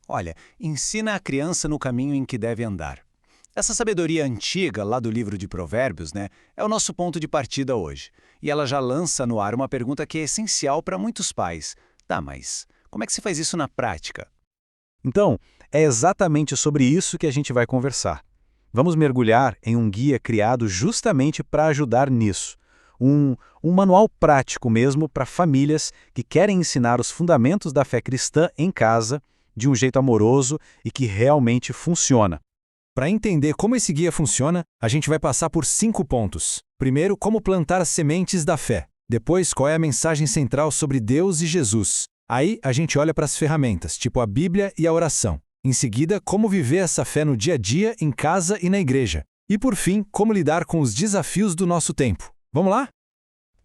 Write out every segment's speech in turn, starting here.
Olha, ensina a criança no caminho em que deve andar. Essa sabedoria antiga, lá do livro de Provérbios, né, é o nosso ponto de partida hoje. E ela já lança no ar uma pergunta que é essencial para muitos pais. Tá, mas como é que se faz isso na prática? Então, é exatamente sobre isso que a gente vai conversar. Vamos mergulhar em um guia criado justamente para ajudar nisso. Um manual prático mesmo para famílias que querem ensinar os fundamentos da fé cristã em casa, de um jeito amoroso e que realmente funciona. Para entender como esse guia funciona, a gente vai passar por 5 pontos. Primeiro, como plantar as sementes da fé. Depois, qual é a mensagem central sobre Deus e Jesus. Aí, a gente olha para as ferramentas, tipo a Bíblia e a oração. Em seguida, como viver essa fé no dia a dia, em casa e na igreja. E, por fim, como lidar com os desafios do nosso tempo. Vamos lá?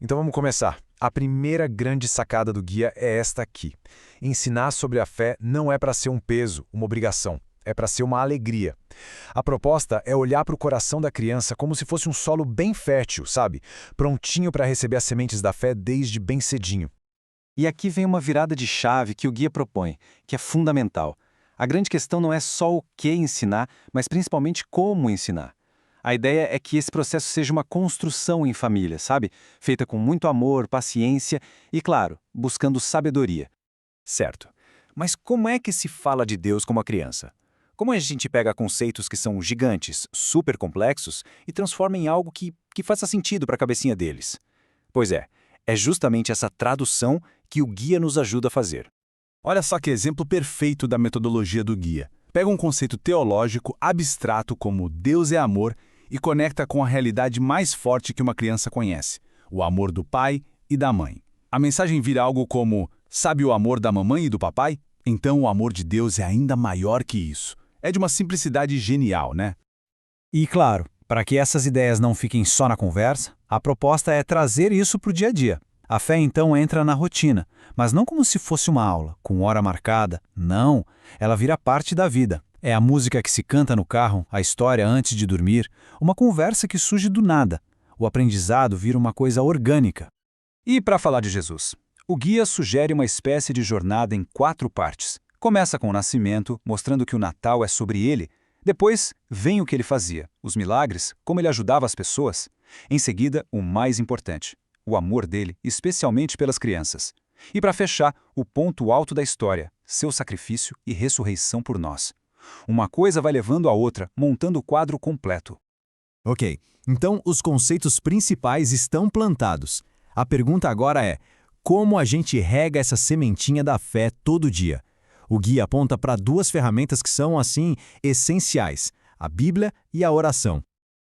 Então vamos começar. A primeira grande sacada do guia é esta aqui. Ensinar sobre a fé não é para ser um peso, uma obrigação. É para ser uma alegria. A proposta é olhar para o coração da criança como se fosse um solo bem fértil, sabe? Prontinho para receber as sementes da fé desde bem cedinho. E aqui vem uma virada de chave que o guia propõe, que é fundamental. A grande questão não é só o que ensinar, mas principalmente como ensinar. A ideia é que esse processo seja uma construção em família, sabe? Feita com muito amor, paciência e, claro, buscando sabedoria. Certo. Mas como é que se fala de Deus com uma criança? Como a gente pega conceitos que são gigantes, super complexos, e transforma em algo que faça sentido para a cabecinha deles? Pois é justamente essa tradução que o guia nos ajuda a fazer. Olha só que exemplo perfeito da metodologia do guia. Pega um conceito teológico abstrato como Deus é amor e conecta com a realidade mais forte que uma criança conhece, o amor do pai e da mãe. A mensagem vira algo como: sabe o amor da mamãe e do papai? Então o amor de Deus é ainda maior que isso. É de uma simplicidade genial, né? E claro, para que essas ideias não fiquem só na conversa, a proposta é trazer isso para o dia a dia. A fé então entra na rotina, mas não como se fosse uma aula, com hora marcada. Não, ela vira parte da vida. É a música que se canta no carro, a história antes de dormir, uma conversa que surge do nada. O aprendizado vira uma coisa orgânica. E para falar de Jesus, o guia sugere uma espécie de jornada em 4 partes. Começa com o nascimento, mostrando que o Natal é sobre ele. Depois, vem o que ele fazia, os milagres, como ele ajudava as pessoas. Em seguida, o mais importante, o amor dele, especialmente pelas crianças. E para fechar, o ponto alto da história, seu sacrifício e ressurreição por nós. Uma coisa vai levando a outra, montando o quadro completo. Ok, então os conceitos principais estão plantados. A pergunta agora é: como a gente rega essa sementinha da fé todo dia? O guia aponta para 2 ferramentas que são, assim, essenciais: a Bíblia e a oração.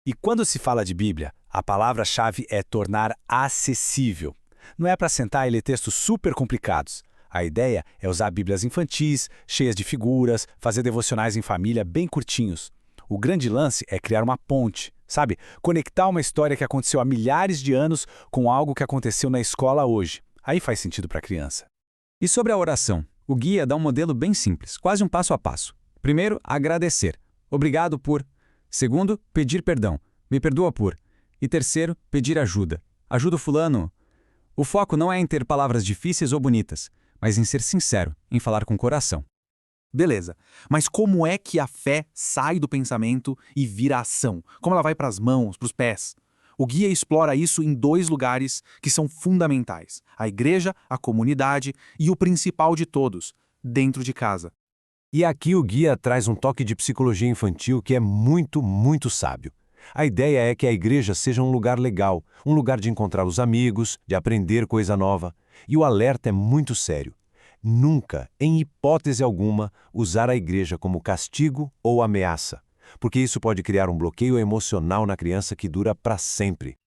E quando se fala de Bíblia, a palavra-chave é tornar acessível. Não é para sentar e ler textos super complicados. A ideia é usar Bíblias infantis, cheias de figuras, fazer devocionais em família bem curtinhos. O grande lance é criar uma ponte, sabe? Conectar uma história que aconteceu há milhares de anos com algo que aconteceu na escola hoje. Aí faz sentido para a criança. E sobre a oração, o guia dá um modelo bem simples, quase um passo a passo. Primeiro, agradecer. Obrigado por. Segundo, pedir perdão. Me perdoa por. E terceiro, pedir ajuda. Ajuda o fulano. O foco não é em ter palavras difíceis ou bonitas, mas em ser sincero, em falar com o coração. Beleza, mas como é que a fé sai do pensamento e vira ação? Como ela vai para as mãos, para os pés? O guia explora isso em 2 lugares que são fundamentais: a igreja, a comunidade e o principal de todos, dentro de casa. E aqui o guia traz um toque de psicologia infantil que é muito, muito sábio. A ideia é que a igreja seja um lugar legal, um lugar de encontrar os amigos, de aprender coisa nova. E o alerta é muito sério. Nunca, em hipótese alguma, usar a igreja como castigo ou ameaça, porque isso pode criar um bloqueio emocional na criança que dura para sempre.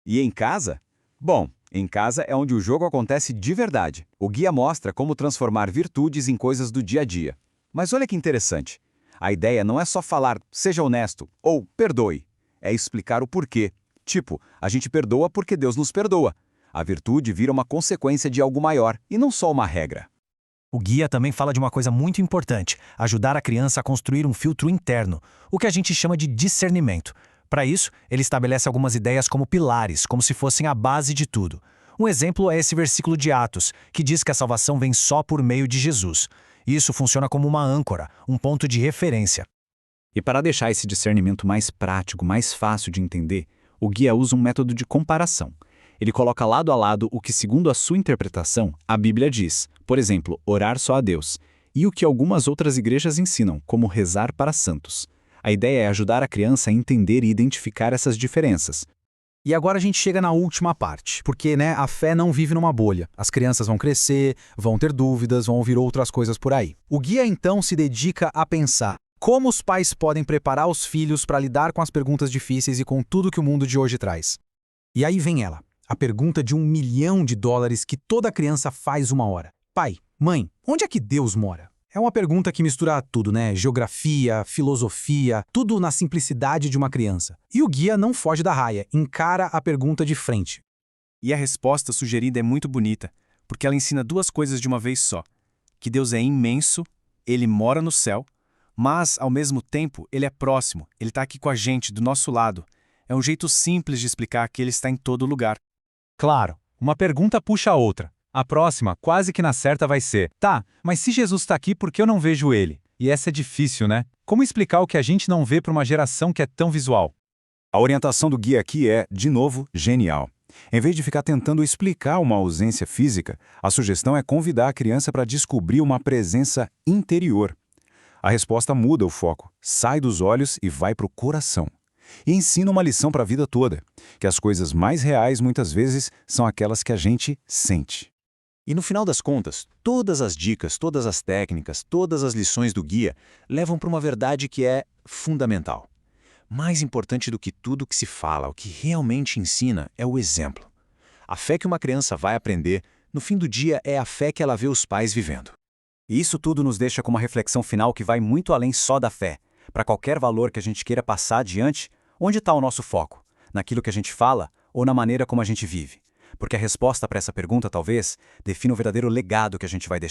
E em casa? Bom, em casa é onde o jogo acontece de verdade. O guia mostra como transformar virtudes em coisas do dia a dia. Mas olha que interessante. A ideia não é só falar "seja honesto" ou "perdoe". É explicar o porquê. Tipo, a gente perdoa porque Deus nos perdoa. A virtude vira uma consequência de algo maior e não só uma regra. O guia também fala de uma coisa muito importante: ajudar a criança a construir um filtro interno, o que a gente chama de discernimento. Para isso, ele estabelece algumas ideias como pilares, como se fossem a base de tudo. Um exemplo é esse versículo de Atos, que diz que a salvação vem só por meio de Jesus. Isso funciona como uma âncora, um ponto de referência. E para deixar esse discernimento mais prático, mais fácil de entender, o guia usa um método de comparação. Ele coloca lado a lado o que, segundo a sua interpretação, a Bíblia diz, por exemplo, orar só a Deus, e o que algumas outras igrejas ensinam, como rezar para santos. A ideia é ajudar a criança a entender e identificar essas diferenças. E agora a gente chega na última parte, porque a fé não vive numa bolha. As crianças vão crescer, vão ter dúvidas, vão ouvir outras coisas por aí. O guia então se dedica a pensar como os pais podem preparar os filhos para lidar com as perguntas difíceis e com tudo que o mundo de hoje traz. E aí vem ela, a pergunta de $1 milhão que toda criança faz uma hora. Pai, mãe, onde é que Deus mora? É uma pergunta que mistura tudo, Geografia, filosofia, tudo na simplicidade de uma criança. E o guia não foge da raia, encara a pergunta de frente. E a resposta sugerida é muito bonita, porque ela ensina duas coisas de uma vez só. Que Deus é imenso, Ele mora no céu, mas, ao mesmo tempo, Ele é próximo, Ele está aqui com a gente, do nosso lado. É um jeito simples de explicar que Ele está em todo lugar. Claro, uma pergunta puxa a outra. A próxima, quase que na certa, vai ser: tá, mas se Jesus está aqui, por que eu não vejo Ele? E essa é difícil, né? Como explicar o que a gente não vê para uma geração que é tão visual? A orientação do guia aqui é, de novo, genial. Em vez de ficar tentando explicar uma ausência física, a sugestão é convidar a criança para descobrir uma presença interior. A resposta muda o foco, sai dos olhos e vai para o coração. E ensina uma lição para a vida toda, que as coisas mais reais muitas vezes são aquelas que a gente sente. E no final das contas, todas as dicas, todas as técnicas, todas as lições do guia levam para uma verdade que é fundamental. Mais importante do que tudo que se fala, o que realmente ensina é o exemplo. A fé que uma criança vai aprender, no fim do dia, é a fé que ela vê os pais vivendo. E isso tudo nos deixa com uma reflexão final que vai muito além só da fé. Para qualquer valor que a gente queira passar adiante, onde está o nosso foco? Naquilo que a gente fala ou na maneira como a gente vive? Porque a resposta para essa pergunta, talvez, defina o verdadeiro legado que a gente vai deixar.